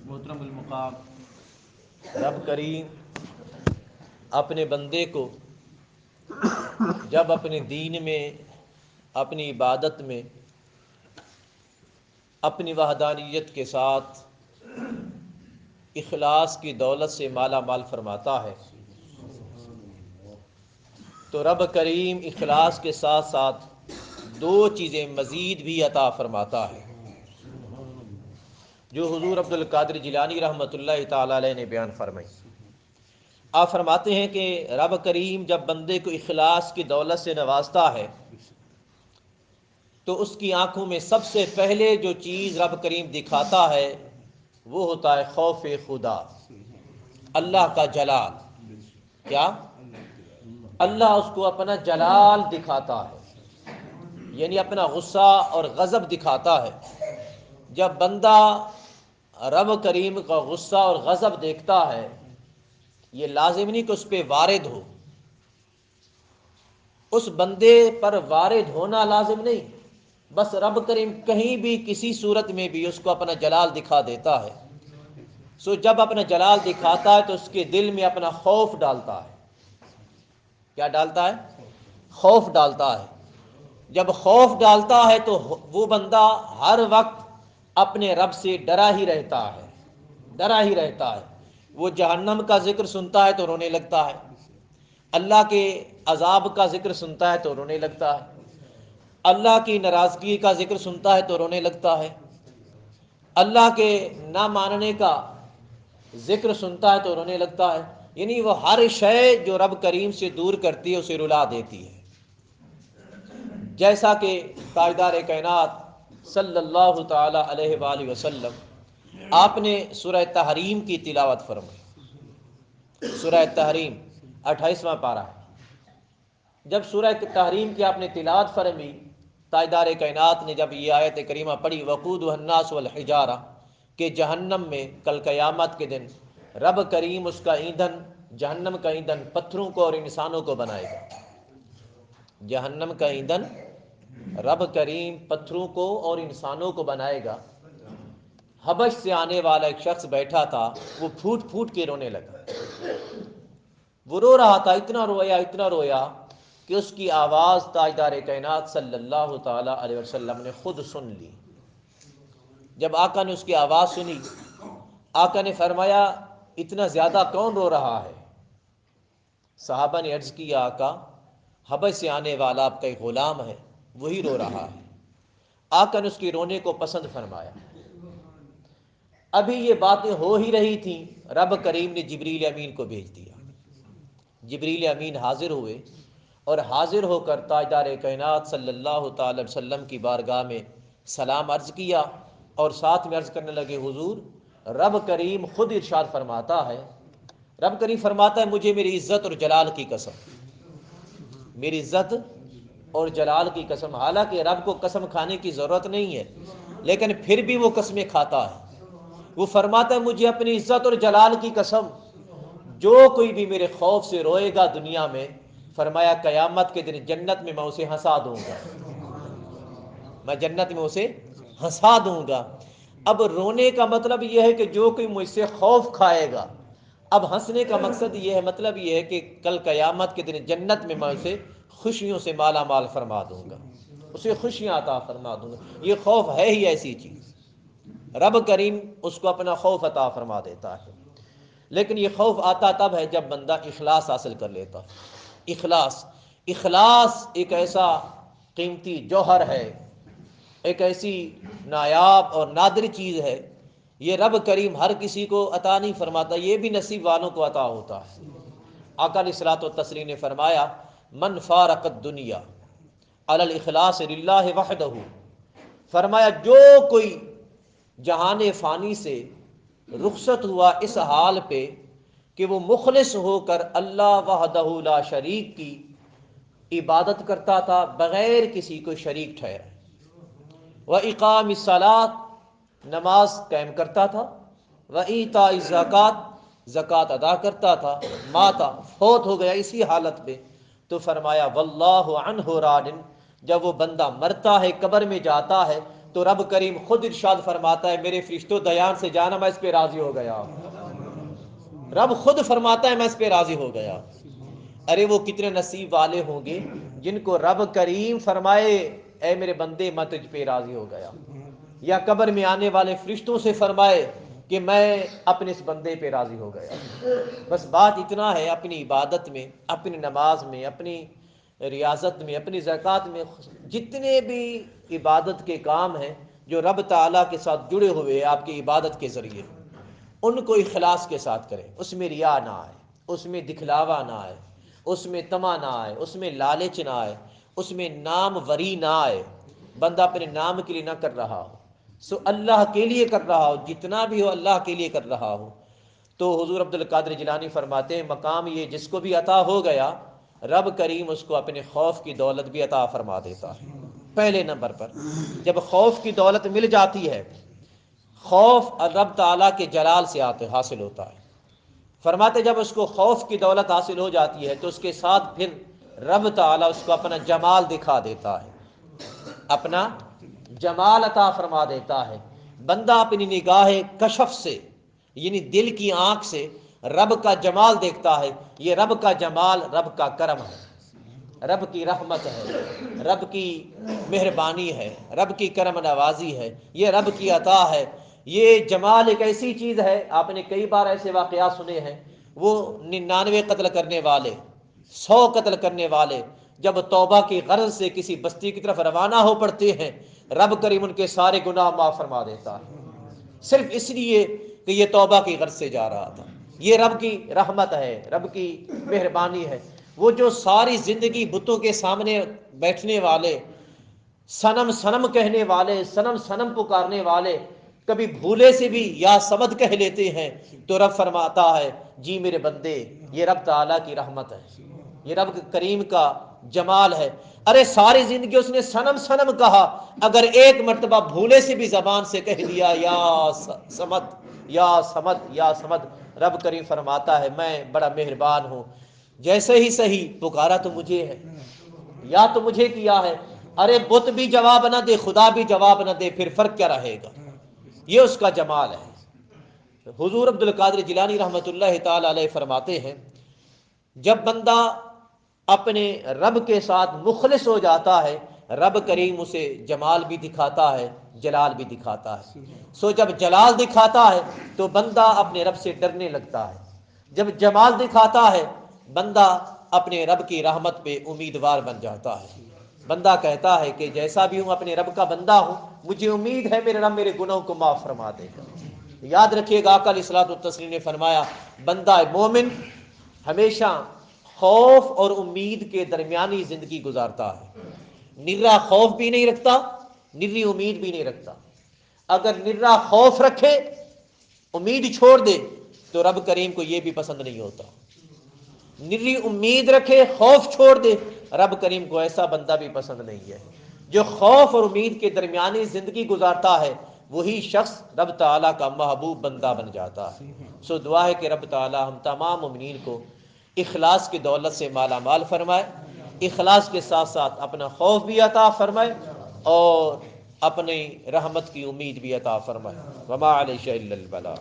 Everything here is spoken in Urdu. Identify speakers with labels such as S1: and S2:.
S1: محترم المقام رب کریم اپنے بندے کو جب اپنے دین میں، اپنی عبادت میں، اپنی وحدانیت کے ساتھ اخلاص کی دولت سے مالا مال فرماتا ہے تو رب کریم اخلاص کے ساتھ ساتھ دو چیزیں مزید بھی عطا فرماتا ہے جو حضور عبد القادر جیلانی رحمۃ اللہ تعالی علیہ نے بیان فرمائی۔ آپ فرماتے ہیں کہ رب کریم جب بندے کو اخلاص کی دولت سے نوازتا ہے تو اس کی آنکھوں میں سب سے پہلے جو چیز رب کریم دکھاتا ہے وہ ہوتا ہے خوف خدا، اللہ کا جلال۔ کیا؟ اللہ اس کو اپنا جلال دکھاتا ہے، یعنی اپنا غصہ اور غضب دکھاتا ہے۔ جب بندہ رب کریم کا غصہ اور غضب دیکھتا ہے، یہ لازم نہیں کہ اس پہ وارد ہو، اس بندے پر وارد ہونا لازم نہیں، بس رب کریم کہیں بھی کسی صورت میں بھی اس کو اپنا جلال دکھا دیتا ہے۔ سو جب اپنا جلال دکھاتا ہے تو اس کے دل میں اپنا خوف ڈالتا ہے۔ کیا ڈالتا ہے؟ خوف ڈالتا ہے۔ جب خوف ڈالتا ہے تو وہ بندہ ہر وقت اپنے رب سے ڈرا ہی رہتا ہے، ڈرا ہی رہتا ہے۔ وہ جہنم کا ذکر سنتا ہے تو رونے لگتا ہے، اللہ کے عذاب کا ذکر سنتا ہے تو رونے لگتا ہے، اللہ کی ناراضگی کا ذکر سنتا ہے تو رونے لگتا ہے، اللہ کے نہ ماننے کا ذکر سنتا ہے تو رونے لگتا ہے۔ یعنی وہ ہر شے جو رب کریم سے دور کرتی ہے اسے رلا دیتی ہے۔ جیسا کہ تاجدار کائنات صلی اللہ تعالی علیہ وآلہ وسلم آپ نے سورہ تحریم کی تلاوت فرمائی۔ سورہ تحریم 28واں پارہ۔ جب سورہ تحریم کی آپ نے تلاوت فرمائی، تاجدار کائنات نے جب یہ آیت کریمہ پڑھی وقودها الناس والحجارہ، کہ جہنم میں کل قیامت کے دن رب کریم اس کا ایندھن، جہنم کا ایندھن پتھروں کو اور انسانوں کو بنائے گا۔ جہنم کا ایندھن رب کریم پتھروں کو اور انسانوں کو بنائے گا۔ حبش سے آنے والا ایک شخص بیٹھا تھا، وہ پھوٹ پھوٹ کے رونے لگا۔ وہ رو رہا تھا، اتنا رویا اتنا رویا کہ اس کی آواز تاجدار کائنات صلی اللہ تعالی علیہ وسلم نے خود سن لی۔ جب آقا نے اس کی آواز سنی، آقا نے فرمایا اتنا زیادہ کون رو رہا ہے؟ صحابہ نے عرض کیا آقا حبش سے آنے والا آپ کا ایک غلام ہے، وہی رو رہا ہے۔ آقا نے اس کے رونے کو پسند فرمایا۔ ابھی یہ باتیں ہو ہی رہی تھیں، رب کریم نے جبریل امین کو بھیج دیا۔ جبریل امین حاضر ہوئے اور حاضر ہو کر تاجدار کائنات صلی اللہ تعالی وسلم کی بارگاہ میں سلام عرض کیا اور ساتھ میں عرض کرنے لگے حضور رب کریم خود ارشاد فرماتا ہے، رب کریم فرماتا ہے مجھے میری عزت اور جلال کی قسم، میری عزت اور جلال کی قسم۔ حالانکہ رب کو قسم کھانے کی ضرورت نہیں ہے، لیکن پھر بھی وہ قسمیں کھاتا ہے۔ وہ فرماتا ہے مجھے اپنی عزت اور جلال کی قسم، جو کوئی بھی میرے خوف سے روئے گا دنیا میں، فرمایا قیامت کے دن جنت میں اسے ہنسا دوں گا، میں جنت میں اسے ہنسا دوں گا۔ اب رونے کا مطلب یہ ہے کہ جو کوئی مجھ سے خوف کھائے گا، اب ہنسنے کا مقصد یہ ہے، مطلب یہ ہے کہ کل قیامت کے دن جنت میں اسے خوشیوں سے مالا مال فرما دوں گا، اسے خوشیاں عطا فرما دوں گا۔ یہ خوف ہے ہی ایسی چیز، رب کریم اس کو اپنا خوف عطا فرما دیتا ہے۔ لیکن یہ خوف آتا تب ہے جب بندہ اخلاص حاصل کر لیتا ہے۔ اخلاص ایک ایسا قیمتی جوہر ہے، ایک ایسی نایاب اور نادر چیز ہے، یہ رب کریم ہر کسی کو عطا نہیں فرماتا، یہ بھی نصیب والوں کو عطا ہوتا ہے۔ آقا علیہ الصلوۃ والتسلیم نے فرمایا من فارق الدنیا علی الاخلاص للہ وحدہ، فرمایا جو کوئی جہان فانی سے رخصت ہوا اس حال پہ کہ وہ مخلص ہو کر اللہ وحدہ لا شریک کی عبادت کرتا تھا بغیر کسی کو شریک ٹھہرائے، وَإِقَامِ الصَّلَاةِ نماز قائم کرتا تھا، وَإِيتَاءِ الزَّكَاةِ زکوٰۃ ادا کرتا تھا، ماتا فوت ہو گیا اسی حالت میں، تو فرمایا واللہ عنہ راضٍ، جب وہ بندہ مرتا ہے قبر میں جاتا ہے تو رب کریم خود ارشاد فرماتا ہے میرے فرشتوں دیان سے جانا میں اس پہ راضی ہو گیا. رب خود فرماتا ہے میں اس پہ راضی ہو گیا. ارے وہ کتنے نصیب والے ہوں گے جن کو رب کریم فرمائے اے میرے بندے میں تجھ پہ راضی ہو گیا, یا قبر میں آنے والے فرشتوں سے فرمائے کہ میں اپنے اس بندے پہ راضی ہو گیا. بس بات اتنا ہے, اپنی عبادت میں, اپنی نماز میں, اپنی ریاضت میں, اپنی زکوٰۃ میں, جتنے بھی عبادت کے کام ہیں جو رب تعالیٰ کے ساتھ جڑے ہوئے آپ کی عبادت کے ذریعے, ان کو اخلاص کے ساتھ کریں. اس میں ریا نہ آئے, اس میں دکھلاوا نہ آئے, اس میں طمع نہ آئے, اس میں لالچ نہ آئے, اس میں نام وری نہ آئے. بندہ اپنے نام کے لیے نہ کر رہا ہو, سو اللہ کے لیے کر رہا ہو, جتنا بھی ہو اللہ کے لیے کر رہا ہو. تو حضور عبد القادر جیلانی فرماتے ہیں مقام یہ جس کو بھی عطا ہو گیا رب کریم اس کو اپنے خوف کی دولت بھی عطا فرما دیتا ہے. پہلے نمبر پر جب خوف کی دولت مل جاتی ہے, خوف رب تعالیٰ کے جلال سے حاصل ہوتا ہے. فرماتے جب اس کو خوف کی دولت حاصل ہو جاتی ہے تو اس کے ساتھ پھر رب تعالیٰ اس کو اپنا جمال دکھا دیتا ہے, اپنا جمال عطا فرما دیتا ہے. بندہ اپنی نگاہ کشف سے یعنی دل کی آنکھ سے رب کا جمال دیکھتا ہے. یہ رب کا جمال رب کا کرم ہے, رب کی رحمت ہے, رب کی مہربانی ہے, رب کی کرم نوازی ہے, یہ رب کی عطا ہے. یہ جمال ایک ایسی چیز ہے, آپ نے کئی بار ایسے واقعات سنے ہیں, وہ 99 قتل کرنے والے, 100 قتل کرنے والے جب توبہ کی غرض سے کسی بستی کی طرف روانہ ہو پڑتے ہیں, رب کریم ان کے سارے گناہ معاف فرما دیتا ہے, صرف اس لیے کہ یہ توبہ کی غرض سے جا رہا تھا. یہ رب کی رحمت ہے, رب کی مہربانی ہے. وہ جو ساری زندگی بتوں کے سامنے بیٹھنے والے, صنم صنم کہنے والے, صنم صنم پکارنے والے, کبھی بھولے سے بھی یا سمد کہہ لیتے ہیں, تو رب فرماتا ہے جی میرے بندے یہ رب تعالیٰ کی رحمت ہے, یہ رب کریم کا جمال ہے. ارے ساری زندگی اس نے صنم صنم کہا, اگر ایک مرتبہ بھولے سے بھی زبان سے کہہ دیا یا سمد یا سمد یا سمد, رب کریم فرماتا ہے میں بڑا مہربان ہوں, جیسے ہی صحیح پکارا تو مجھے ہے, یا تو مجھے کیا ہے. ارے بت بھی جواب نہ دے, خدا بھی جواب نہ دے, پھر فرق کیا رہے گا؟ یہ اس کا جمال ہے. حضور عبد القادر جیلانی رحمۃ اللہ تعالی علیہ فرماتے ہیں جب بندہ اپنے رب کے ساتھ مخلص ہو جاتا ہے رب کریم اسے جمال بھی دکھاتا ہے, جلال بھی دکھاتا ہے. سو جب جلال دکھاتا ہے تو بندہ اپنے رب سے ڈرنے لگتا ہے, جب جمال دکھاتا ہے بندہ اپنے رب کی رحمت پہ امیدوار بن جاتا ہے. بندہ کہتا ہے کہ جیسا بھی ہوں اپنے رب کا بندہ ہوں, مجھے امید ہے میرے رب میرے گناہوں کو معاف فرما دے گا. یاد رکھیے گا آقا علیہ الصلوۃ والتسلیم نے فرمایا بندہ مومن ہمیشہ خوف اور امید کے درمیانی زندگی گزارتا ہے. نرا خوف بھی نہیں رکھتا, نری امید بھی نہیں رکھتا. اگر نرا خوف رکھے, امید چھوڑ دے, تو رب کریم کو یہ بھی پسند نہیں ہوتا. نری امید رکھے, خوف چھوڑ دے, رب کریم کو ایسا بندہ بھی پسند نہیں ہے. جو خوف اور امید کے درمیانی زندگی گزارتا ہے وہی شخص رب تعالیٰ کا محبوب بندہ بن جاتا ہے. سو دعا ہے کہ رب تعالیٰ ہم تمام مومنین کو اخلاص کی دولت سے مالا مال فرمائے, اخلاص کے ساتھ ساتھ اپنا خوف بھی عطا فرمائے اور اپنی رحمت کی امید بھی عطا فرمائے. وما علیہ الا البلاغ.